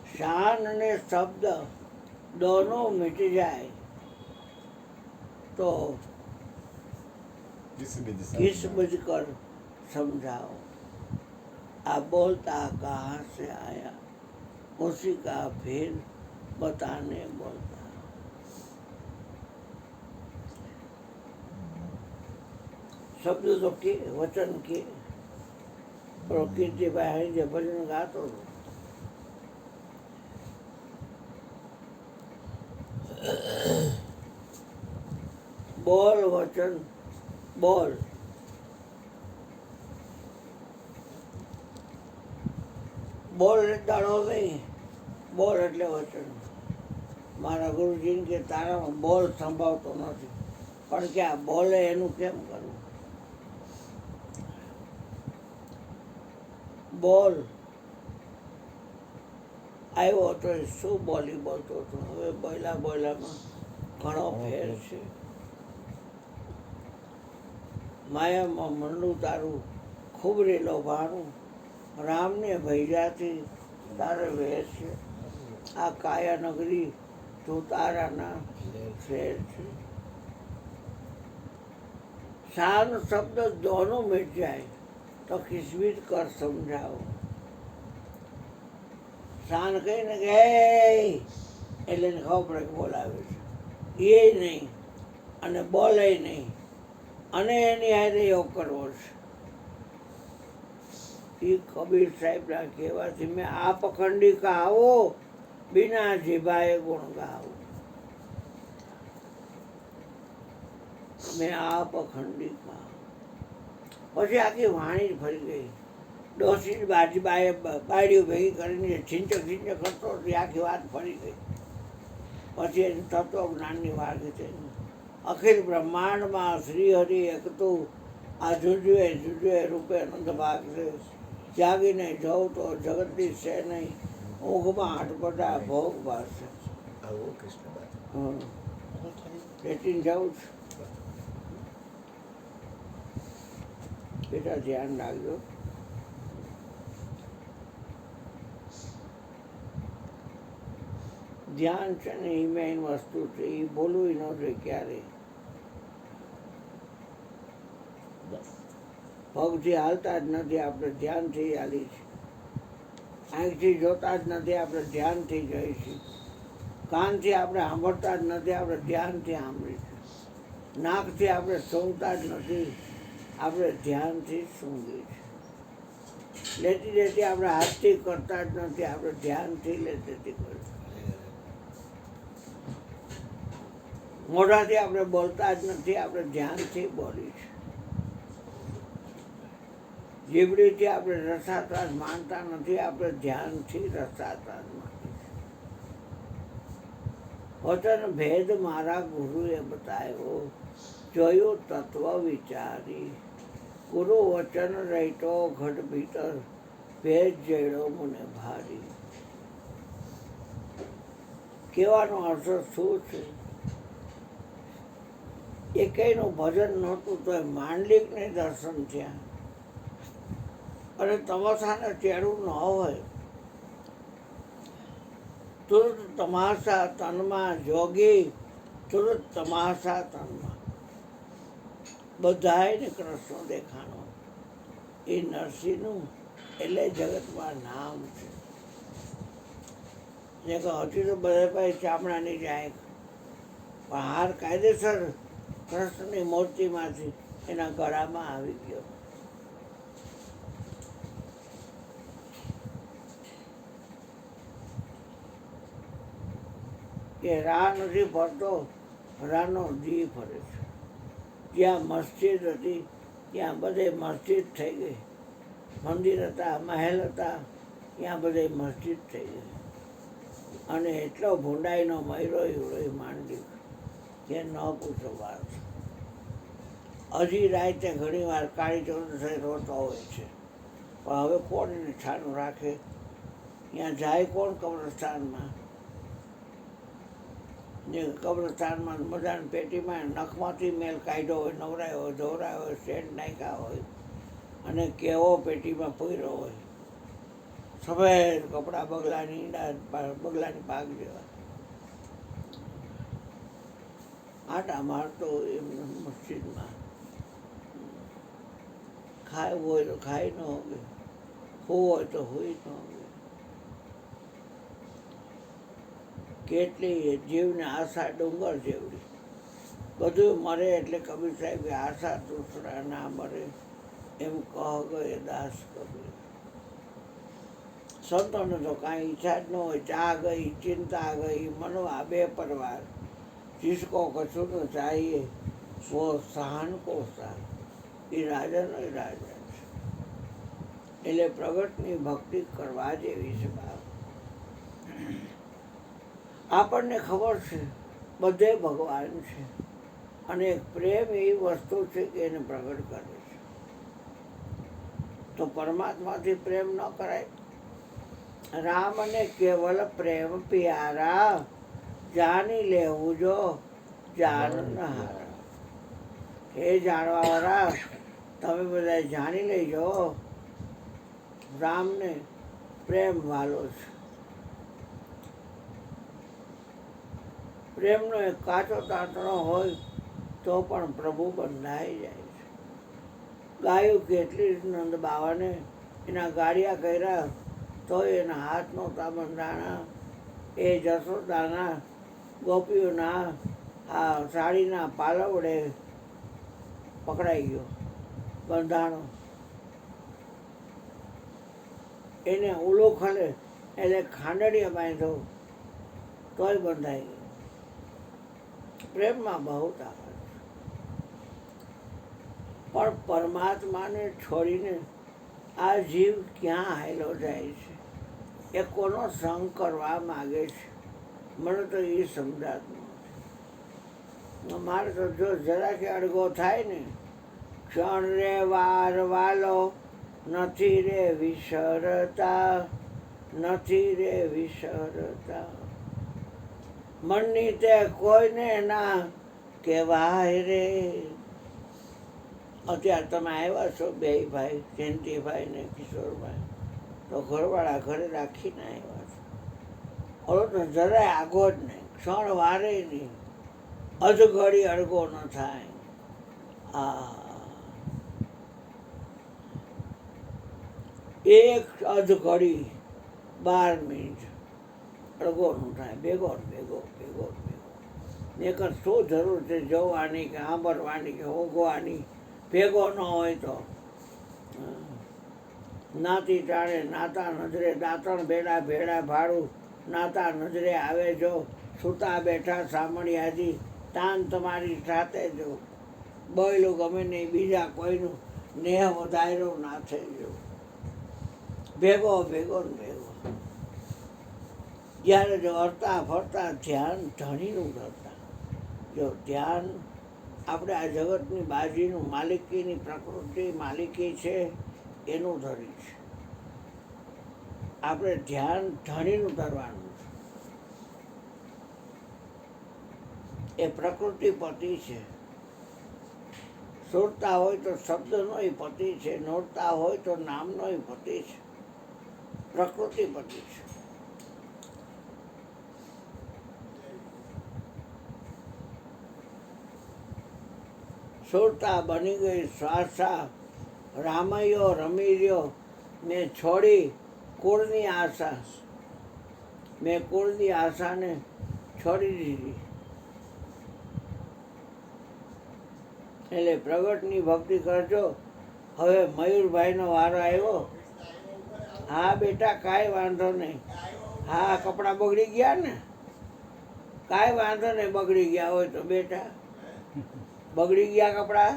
शान ने शब्द दोनों मिट जाए तो किस बुझकर समझाओ। आप बोलता कहाँ से आया, उसी का फिर बताने बोलता। शब्द तो के वचन के प्रकृति भाई जो भजन गातो बोल वचन बोल બોલ દાડો નહીં, બોલ એટલે વચન. મારા ગુરુજીને કે તારામાં બોલ સંભાવતો નથી, પણ કે આ બોલે એનું કેમ કરવું. બોલ આવ્યો તો શું બોલી બોલતો હતો, હવે બોયલા બોયલામાં ઘણો ફેર છે. માયામાં મંડું તારું ખૂબ રેલો ભાણું, રામને ભૈજાથી તારે વેર છે. આ કાયા નગરી તું તારાના શેર છે. શાન શબ્દ દોનો મિટ જાય તો કિસમિટ કર સમજાવો. શાન કહીને કે એટલે એને ખબર પડે કે બોલાવે છે એ નહીં અને બોલે નહીં અને એની હારે એવો કરવો છે. એ કબીર સાહેબના કહેવાથી મેં આ પખંડી કહાવો બિના જીભાએ ગુણ ગાવો. મેં આ પખંડી કહાવો પછી આખી વાણી જ ફરી ગઈ. ડોસી બાજબાએ બાળીઓ ભેગી કરીને છીંચક કરતો આખી વાત ફરી ગઈ. પછી એને તત્વજ્ઞાનની વાત છે. અખિલ બ્રહ્માંડમાં શ્રી હરિ એકતું આ જુજવે રૂપે અનંત ભાગ છે. જાગીને જવું તો જગતની છે નહીં, ઊંઘમાં હટપટા ભોગ ભાષે. પેટીને જવું છે બેટા, ધ્યાન રાખજો. ધ્યાન છે ને એ મેઇન વસ્તુ છે, એ બોલવું ન જોઈએ ક્યારે. પગથી હાલતા જ નથી, આપણે ધ્યાનથી હાલી છે. આંખથી જોતા જ નથી, આપણે ધ્યાનથી જઈએ છીએ. કાનથી આપણે સાંભળતા જ નથી, આપણે ધ્યાનથી સાંભળીએ છીએ. નાકથી આપણે સૂંઘતા જ નથી, આપણે ધ્યાનથી સૂંઘીએ છીએ. લેતી લેતી આપણે હાથથી કરતા જ નથી, આપણે ધ્યાનથી લેતી કરીએ. મોઢાથી આપણે બોલતા જ નથી, આપણે ધ્યાનથી બોલીએ છીએ. જીભડીથી આપણે રસાસ્વાદ માનતા નથી, આપણે ધ્યાનથી રસાસ્વાદ માનીએ છીએ. વચન ભેદ મારા ગુરુએ બતાવ્યો, જોયું તત્વ વિચારી. ગુરુ વચન રહેતો ઘટ ભીતર, ભેદ જડો મને ભારી. કહેવાનો અર્થ શું છે? એકેયનું ભજન નહોતું તો માંડલિકને દર્શન થયા. અને તમાશાને ચેડું ન હોય, તુરત તમાશા તનમાં જોગી, તુરત તમાશા તનમાં. બધાને કૃષ્ણ દેખાણો. એ નરસિંહનું એટલે જગતમાં નામ છે. જે કે હજી તો બધા પાસે ચામડાની જાય, પણ હાર કાયદેસર કૃષ્ણની મૂર્તિમાંથી એના ગળામાં આવી ગયો. કે રાહ નથી ફરતો, રાહનો દી ફરે છે. જ્યાં મસ્જિદ હતી ત્યાં બધે મસ્જિદ થઈ ગઈ. મંદિર હતા, મહેલ હતા, ત્યાં બધે મસ્જિદ થઈ ગઈ. અને એટલો ભૂંડાઈનો મયરો એવડો માંડી કે ન પૂછો વાત. હજી રાતે ઘણી વાર કાળી ચૌદસે રોતો હોય છે, પણ હવે કોણ એને છાનું રાખે? ત્યાં જાય કોણ કબ્રસ્તાનમાં? જે કબ્રસ્તાનમાં મજાની પેટીમાં નખમાંથી મેલ કાઢ્યો હોય, નવરાયો હોય, ધોવરાયો હોય, સેન્ટ નાખ્યા હોય અને કેવો પેટીમાં પૂર્યો હોય. સફેદ કપડાં, બગલાની બગલાની પાક જેવા, આટા મારતો એમ મસ્જિદમાં. ખાવું હોય તો ખાઈ ન હોય, હોવું હોય તો હોઈ ન હોય. કેટલી જીવને આશા ડુંગર જેવડી. બધું મરે એટલે કબીર સાહેબ આશા દૂસરા ના મરે એમ કહ ગયે દાસ કબીર. સંતોને તો કાંઈ ઈચ્છા જ ન હોય. ચા ગઈ, ચિંતા ગઈ, મનવા બેપરવાહ, जिसको कछु न चाहिए वो સહાન કો સાથ. એ રાજાનો રાજા છે. એટલે પ્રગટની ભક્તિ કરવા જેવી છે બાપ. આપણને ખબર છે બધે ભગવાન છે અને પ્રેમ એવી વસ્તુ છે કે એને પ્રગટ કરે છે. તો પરમાત્માથી પ્રેમ ન કરાય. રામને કેવલ પ્રેમ પ્યારા, જાની લેવું જો જાન હારા. હે જાણવાવાળા, તમે બધા જાણી લેજો રામને પ્રેમ વાલો છે. પ્રેમનો એક કાચો તાંતણો હોય તો પણ પ્રભુ બંધાઈ જાય છે. ગાયું કેટલી નંદ બાવાને એના ગાડિયા કર્યા તો એના હાથ નહોતા બંધાણા. એ જશોદાના ગોપીઓના આ સાડીના પાલવડે પકડાઈ ગયો, બંધાણો. એને ઉલો ખલે એટલે ખાંડડીએ બાંધો તોય બંધાઈ ગયો. પ્રેમમાં બહુ તાકાત છે. પણ પરમાત્માને છોડીને આ જીવ ક્યાં હાયલો જાય છે? એ કોનો સંગ કરવા માગે છે? મને તો એ સમજાતું નથી. મારે તો જો જરા કે અડગો થાય ને, ક્ષણ રે વાર વાલો નથી રે વિસરતા, નથી રે વિસરતા. મનની તે કોઈને ના કહેવાય રે. અત્યારે તમે આવ્યા છો બે ભાઈ, જયંતિભાઈ ને કિશોરભાઈ, તો ઘરવાળા ઘરે રાખીને આવ્યા છો. ઓલો તો જરાય આગો જ નહીં, ક્ષણ વારે નહીં, અધઘડી અડગો ન થાય. એક અધઘડી 12 મિનિટ અડગો ન થાય. ભેગો ભેગો ભેગો ભેગો. નહીંતર શું જરૂર છે જોવાની કે સાંભળવાની કે હોગવાની? ભેગો ન હોય તો નાતી ટાણે નાતા નજરે, દાંતણ ભેડા ભેડા ભાડું નાતા નજરે આવે જો, સૂતા બેઠા સામળિયાજી તાન તમારી સાથે જો. બોયલું ગમે નહીં બીજા કોઈનું, નેહ વધાર્યો ના થઈ જો. ભેગો ભેગો ને ભેગો. જ્યારે જો હરતા ફરતા ધ્યાન ધણીનું ધરતા. જો ધ્યાન આપણે આ જગતની બાજીનું માલિકીની પ્રકૃતિ માલિકી છે એનું ધરી છે. આપણે ધ્યાન ધણીનું ધરવાનું છે. એ પ્રકૃતિ પતિ છે. સુરતા હોય તો શબ્દનોય પતિ છે, નોરતા હોય તો નામનોય પતિ છે. પ્રકૃતિ પતિ છે. સુરતા બની ગઈ શ્વાસા, રામૈયો રમી રહ્યો, મેં છોડી કુળની આશા. મેં કુળની આશાને છોડી દીધી. એટલે પ્રગટની ભક્તિ કરજો. હવે મયુરભાઈનો વારો આવ્યો. હા બેટા, કાંઈ વાંધો નહીં. હા, કપડાં બગડી ગયા ને? કાંઈ વાંધો નહીં, બગડી ગયા હોય તો બેટા. બગડી ગયા કપડાં